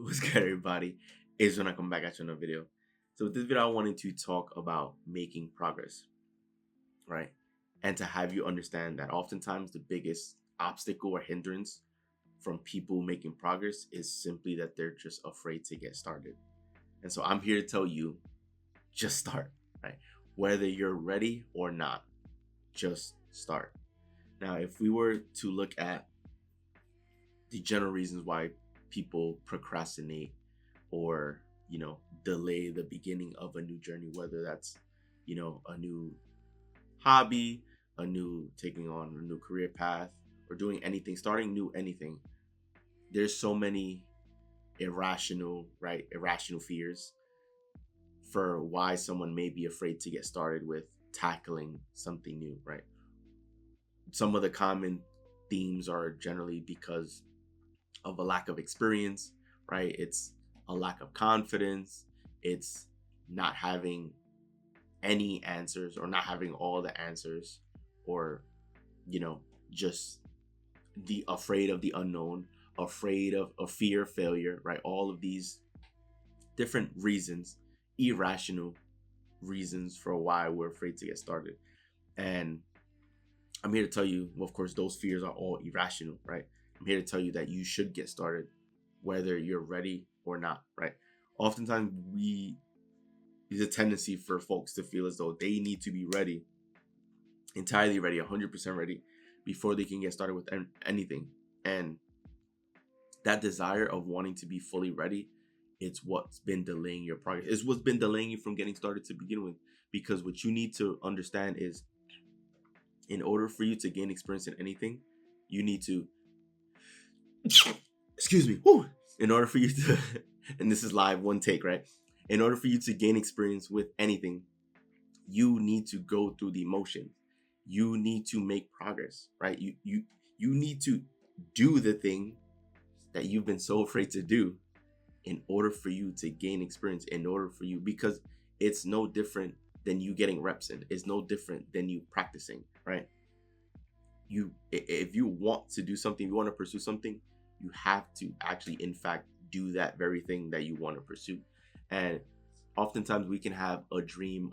What's good, everybody? It's when I come back at you in a video. So with this video, I wanted to talk about making progress, right? And to have you understand that oftentimes the biggest obstacle or hindrance from people making progress is simply that they're just afraid to get started. And so I'm here to tell you, just start, right? Whether you're ready or not, just start. Now, if we were to look at the general reasons why people procrastinate or delay the beginning of a new journey, whether that's a new hobby, a new taking on a new career path, or doing anything, starting new anything. There's so many irrational fears for why someone may be afraid to get started with tackling something new, right? Some of the common themes are generally because of a lack of experience, right? It's a lack of confidence. It's not having any answers or not having all the answers, or, just the afraid of the unknown, afraid of a fear of failure, right? All of these different reasons, irrational reasons for why we're afraid to get started. And I'm here to tell you, of course, those fears are all irrational, right? I'm here to tell you that you should get started whether you're ready or not, right? Oftentimes, there's a tendency for folks to feel as though they need to be ready, entirely ready, 100% ready, before they can get started with anything. And that desire of wanting to be fully ready, it's what's been delaying your progress. It's what's been delaying you from getting started to begin with. Because what you need to understand is, in order for you to gain experience in anything, you need to excuse me. Whew. In order for you to, and this is live, one take, right? In order for you to gain experience with anything, you need to go through the motions. You need to make progress, right? You need to do the thing that you've been so afraid to do in order for you to gain experience, in order for you, because it's no different than you getting reps in. It's no different than you practicing, right? If you want to do something, you want to pursue something, you have to actually, in fact, do that very thing that you want to pursue. And oftentimes we can have a dream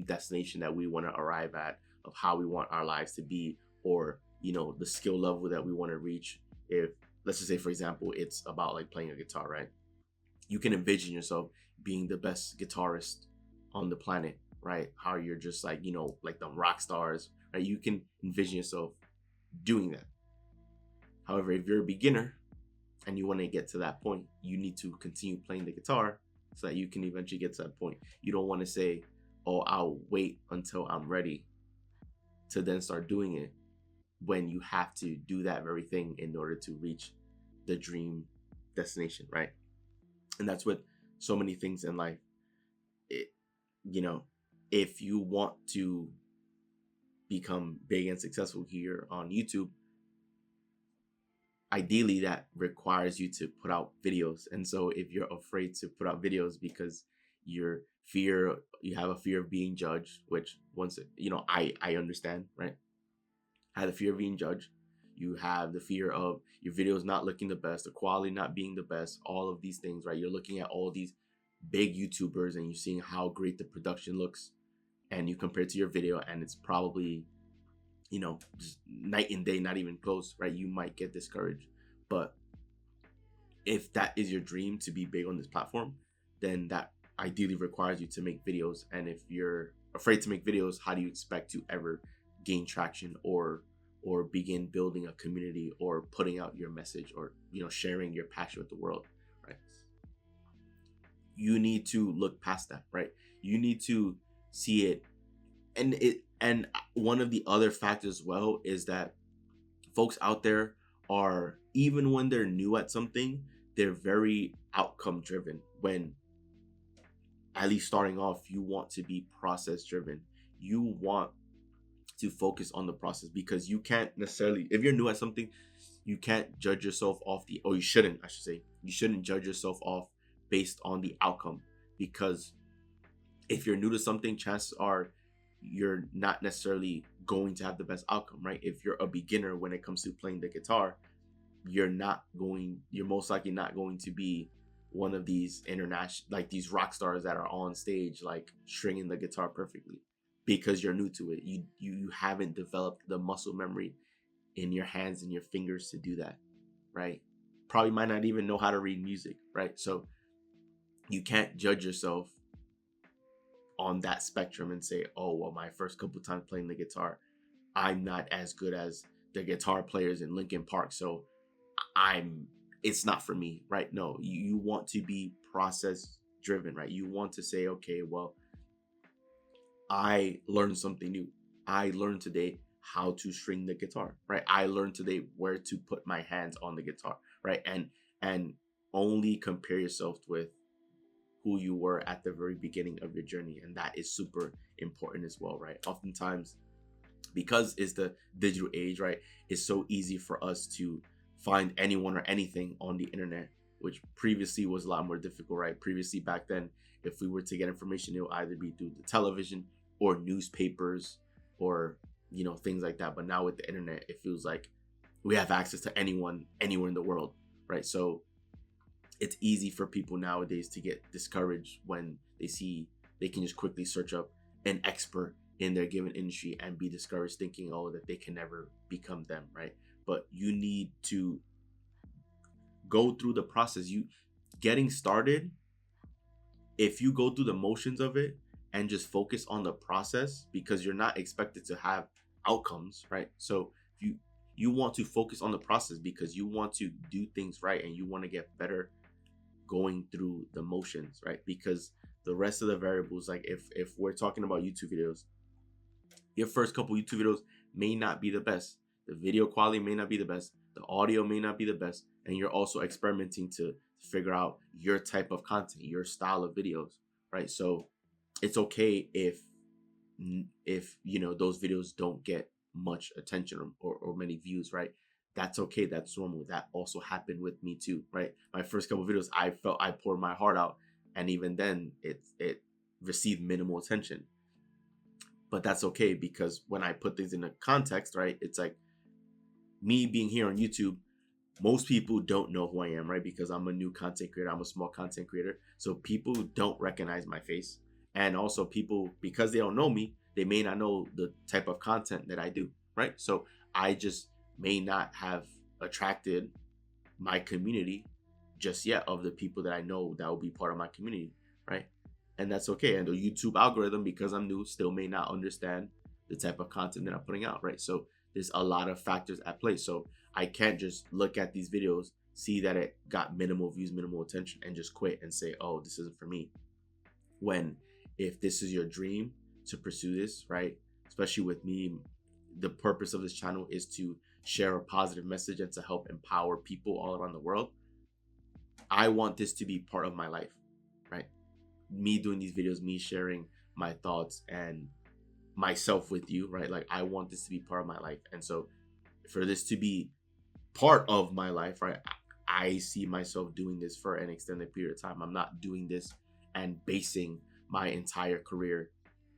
destination that we want to arrive at, of how we want our lives to be, or the skill level that we want to reach. If, let's just say, for example, it's about like playing a guitar, right? You can envision yourself being the best guitarist on the planet, right? How you're just like like the rock stars, right? You can envision yourself doing that. However, if you're a beginner and you want to get to that point, you need to continue playing the guitar so that you can eventually get to that point. You don't want to say, oh, I'll wait until I'm ready to then start doing it, when you have to do that very thing in order to reach the dream destination, right? And that's what so many things in life, if you want to become big and successful here on YouTube, ideally that requires you to put out videos. And so if you're afraid to put out videos because you have a fear of being judged, which I understand, right? I have the fear of being judged. You have the fear of your videos not looking the best, the quality not being the best, all of these things, right? You're looking at all these big YouTubers and you're seeing how great the production looks, and you compare it to your video and it's probably just night and day, not even close, right? You might get discouraged. But if that is your dream, to be big on this platform, then that ideally requires you to make videos. And if you're afraid to make videos, how do you expect to ever gain traction or begin building a community, or putting out your message, or sharing your passion with the world, right? You need to look past that, right? You need to see it. And one of the other factors as well is that folks out there are, even when they're new at something, they're very outcome driven. When, at least starting off, you want to be process driven. You want to focus on the process, because you can't necessarily, if you're new at something, you can't judge yourself off you shouldn't judge yourself off based on the outcome. Because if you're new to something, chances are you're not necessarily going to have the best outcome, right? If you're a beginner when it comes to playing the guitar, you're most likely not going to be one of these international, like these rock stars that are on stage like stringing the guitar perfectly, because you're new to it. You haven't developed the muscle memory in your hands and your fingers to do that, right? Probably might not even know how to read music, right? So you can't judge yourself on that spectrum and say, oh well, my first couple times playing the guitar, I'm not as good as the guitar players in Linkin Park, so I'm it's not for me, right? No, you want to be process driven, right? You want to say, okay, well, I learned something new. I learned today how to string the guitar, right? I learned today where to put my hands on the guitar, right? And only compare yourself with who you were at the very beginning of your journey, and that is super important as well, right? Oftentimes, because it's the digital age, right? It's so easy for us to find anyone or anything on the internet, which previously was a lot more difficult, right? Previously, back then, if we were to get information, it would either be through the television or newspapers or, things like that. But now with the internet, it feels like we have access to anyone, anywhere in the world, right? So it's easy for people nowadays to get discouraged when they see they can just quickly search up an expert in their given industry and be discouraged, thinking, oh, that they can never become them, right? But you need to go through the process. You getting started, if you go through the motions of it and just focus on the process, because you're not expected to have outcomes, right? So if you want to focus on the process because you want to do things right and you want to get better going through the motions, right? Because the rest of the variables, like if we're talking about YouTube videos, your first couple YouTube videos may not be the best. The video quality may not be the best. The audio may not be the best. And you're also experimenting to figure out your type of content, your style of videos, right? So it's okay if those videos don't get much attention or many views, right? That's okay. That's normal. That also happened with me too, right? My first couple videos, I felt I poured my heart out, and even then it received minimal attention. But that's okay, because when I put things in a context, right, it's like me being here on YouTube, most people don't know who I am, right? Because I'm a new content creator. I'm a small content creator. So people don't recognize my face. And also people, because they don't know me, they may not know the type of content that I do, right? So I just may not have attracted my community just yet, of the people that I know that will be part of my community, right? And that's okay. And the YouTube algorithm, because I'm new, still may not understand the type of content that I'm putting out, right? So there's a lot of factors at play. So I can't just look at these videos, see that it got minimal views, minimal attention, and just quit and say, oh, this isn't for me. When, if this is your dream to pursue this, right? Especially with me, the purpose of this channel is to share a positive message and to help empower people all around the world. I want this to be part of my life, right? Me doing these videos, me sharing my thoughts and myself with you, right? Like, I want this to be part of my life. And so for this to be part of my life, right, I see myself doing this for an extended period of time. I'm not doing this and basing my entire career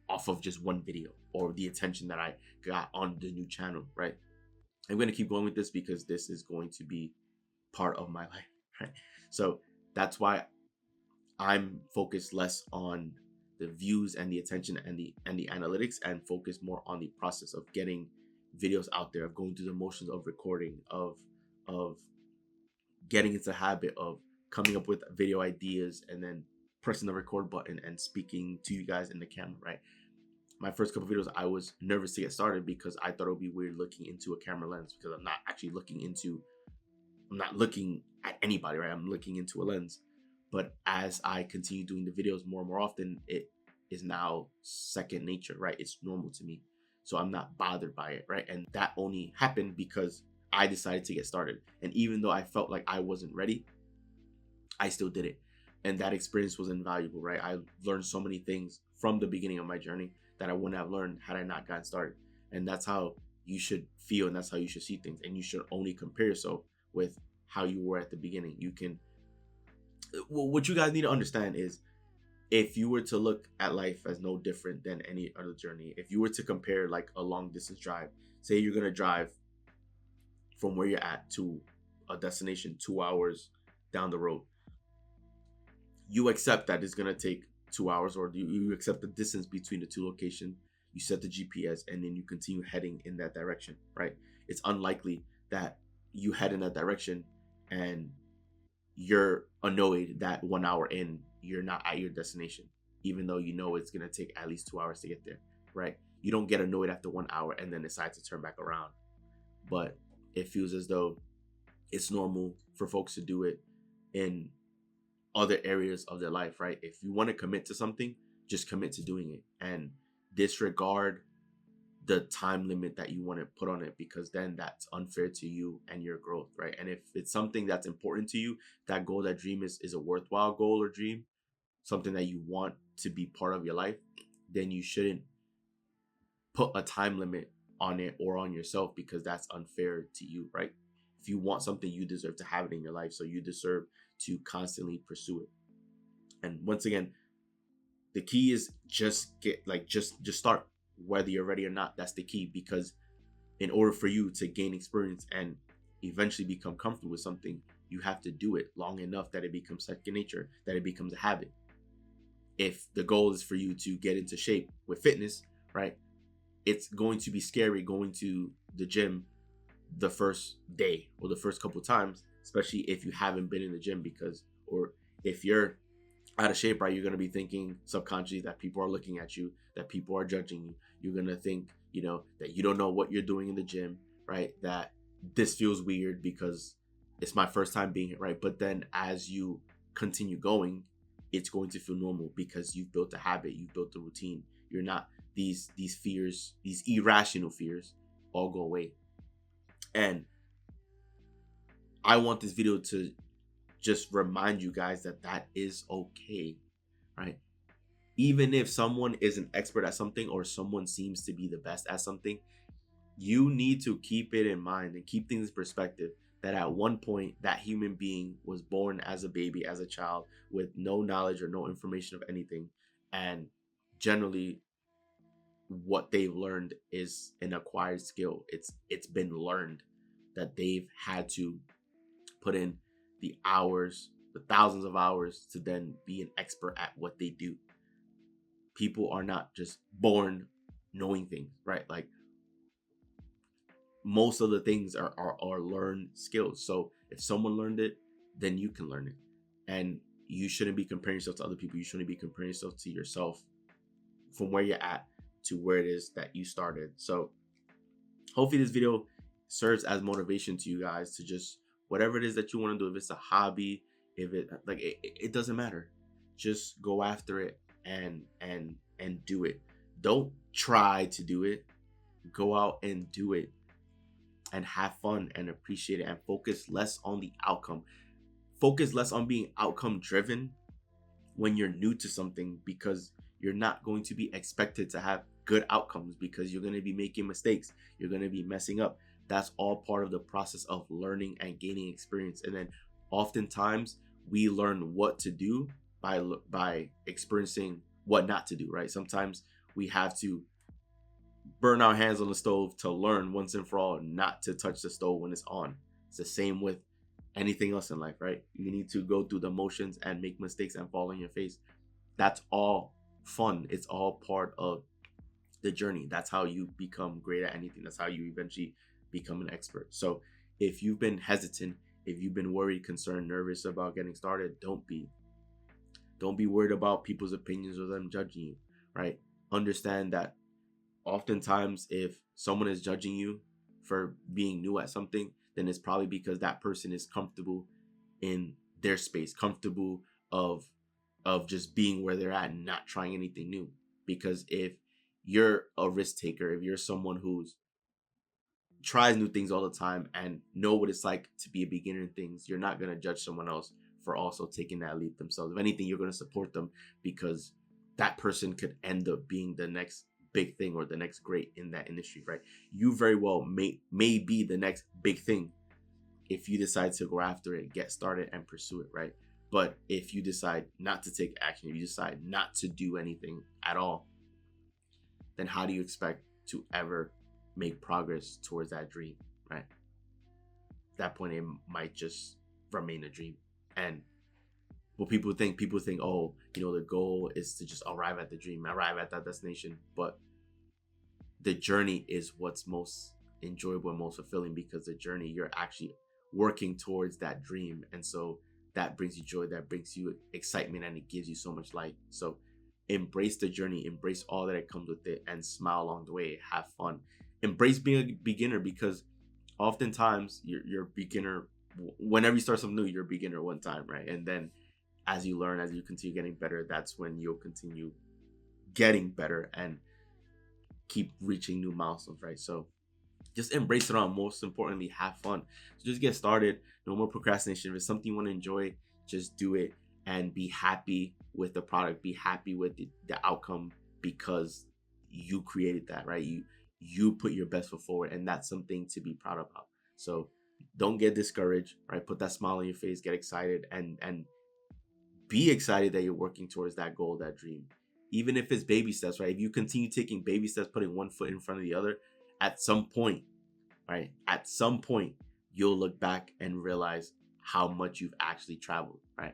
off of just one video or the attention that I got on the new channel, right? I'm going to keep going with this because this is going to be part of my life, right? So that's why I'm focused less on the views and the attention and the analytics, and focus more on the process of getting videos out there, of going through the motions of recording, of getting into the habit of coming up with video ideas and then pressing the record button and speaking to you guys in the camera, right? My first couple videos, I was nervous to get started because I thought it would be weird looking into a camera lens, because I'm not looking at anybody, right? I'm looking into a lens. But as I continue doing the videos more and more often, it is now second nature, right? It's normal to me. So I'm not bothered by it, right? And that only happened because I decided to get started. And even though I felt like I wasn't ready, I still did it. And that experience was invaluable, right? I learned so many things from the beginning of my journey that I wouldn't have learned had I not gotten started. And that's how you should feel, and that's how you should see things. And you should only compare yourself with how you were at the beginning. What you guys need to understand is, if you were to look at life as no different than any other journey, if you were to compare like a long distance drive, say you're going to drive from where you're at to a destination 2 hours down the road. You accept that it's gonna take 2 hours, or you accept the distance between the two locations. You set the GPS, and then you continue heading in that direction, right? It's unlikely that you head in that direction and you're annoyed that 1 hour in you're not at your destination, even though you know it's gonna take at least 2 hours to get there, right? You don't get annoyed after 1 hour and then decide to turn back around. But it feels as though it's normal for folks to do it in other areas of their life, right? If you want to commit to something, just commit to doing it and disregard the time limit that you want to put on it, because then that's unfair to you and your growth, right? And if it's something that's important to you, that goal, that dream is a worthwhile goal or dream, something that you want to be part of your life, then you shouldn't put a time limit on it or on yourself, because that's unfair to you, right? If you want something, you deserve to have it in your life, so you deserve to constantly pursue it. And once again, the key is just just start, whether you're ready or not. That's the key, because in order for you to gain experience and eventually become comfortable with something, you have to do it long enough that it becomes second nature, that it becomes a habit. If the goal is for you to get into shape with fitness, right, it's going to be scary going to the gym the first day or the first couple times, especially if you haven't been in the gym, because, or if you're out of shape, right, you're going to be thinking subconsciously that people are looking at you, that people are judging you. You're going to think, that you don't know what you're doing in the gym, right? That this feels weird because it's my first time being here, right? But then as you continue going, it's going to feel normal because you've built a habit, you've built a routine. You're not, these fears, these irrational fears all go away. And I want this video to just remind you guys that that is okay, right? Even if someone is an expert at something, or someone seems to be the best at something, you need to keep it in mind and keep things in perspective, that at one point that human being was born as a baby, as a child, with no knowledge or no information of anything. And generally what they've learned is an acquired skill. It's been learned, that they've had to put in the hours, the thousands of hours, to then be an expert at what they do. People are not just born knowing things, right? Like, most of the things are learned skills. So if someone learned it, then you can learn it. And you shouldn't be comparing yourself to other people. You shouldn't be comparing yourself to yourself from where you're at to where it is that you started. So hopefully this video serves as motivation to you guys to just, whatever it is that you want to do, if it's a hobby, if it doesn't matter, just go after it and do it. Don't try to do it. Go out and do it, and have fun and appreciate it, and focus less on the outcome. Focus less on being outcome driven when you're new to something, because you're not going to be expected to have good outcomes, because you're going to be making mistakes, you're going to be messing up. That's all part of the process of learning and gaining experience. And then oftentimes we learn what to do by experiencing what not to do, right? Sometimes we have to burn our hands on the stove to learn once and for all not to touch the stove when it's on. It's the same with anything else in life, right? You need to go through the motions and make mistakes and fall on your face. That's all fun. It's all part of the journey. That's how you become great at anything. That's how you eventually become an expert. So if you've been hesitant, if you've been worried, concerned, nervous about getting started, don't be worried about people's opinions or them judging you, right? Understand that oftentimes if someone is judging you for being new at something, then it's probably because that person is comfortable in their space, comfortable of just being where they're at and not trying anything new. Because if you're a risk taker, if you're someone who's tries new things all the time and know what it's like to be a beginner in things, you're not going to judge someone else for also taking that leap themselves. If anything, you're going to support them, because that person could end up being the next big thing or the next great in that industry, right? You very well may be the next big thing if you decide to go after it, get started and pursue it, right? But if you decide not to take action, if you decide not to do anything at all, then how do you expect to ever make progress towards that dream, right? that point it might just remain a dream. And what people think, oh, the goal is to just arrive at the dream, arrive at that destination. But the journey is what's most enjoyable and most fulfilling, because the journey, you're actually working towards that dream. And so that brings you joy, that brings you excitement, and it gives you so much light. So embrace the journey, embrace all that it comes with it, and smile along the way, have fun, embrace being a beginner, because oftentimes you're a beginner. Whenever you start something new, you're a beginner one time, right? And then as you learn, as you continue getting better, that's when you'll continue getting better and keep reaching new milestones, right? So just embrace it on. Most importantly, have fun. So just get started. No more procrastination. If it's something you want to enjoy, just do it and be happy with the product. Be happy with the outcome, because you created that, right? You put your best foot forward, and that's something to be proud about. So don't get discouraged, right? Put that smile on your face, get excited, and be excited that you're working towards that goal, that dream. Even if it's baby steps, right? If you continue taking baby steps, putting one foot in front of the other, at some point, right? At some point, you'll look back and realize how much you've actually traveled, right?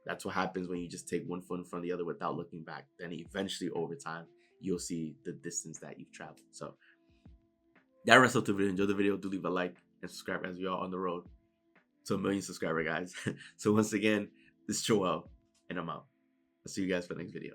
That's what happens when you just take one foot in front of the other without looking back. Then eventually, over time, you'll see the distance that you've traveled. So that wraps up the video. Enjoy the video. Do leave a like and subscribe, as we are on the road to 1 million subscriber, guys. So once again, this is Joel, and I'm out. I'll see you guys for the next video.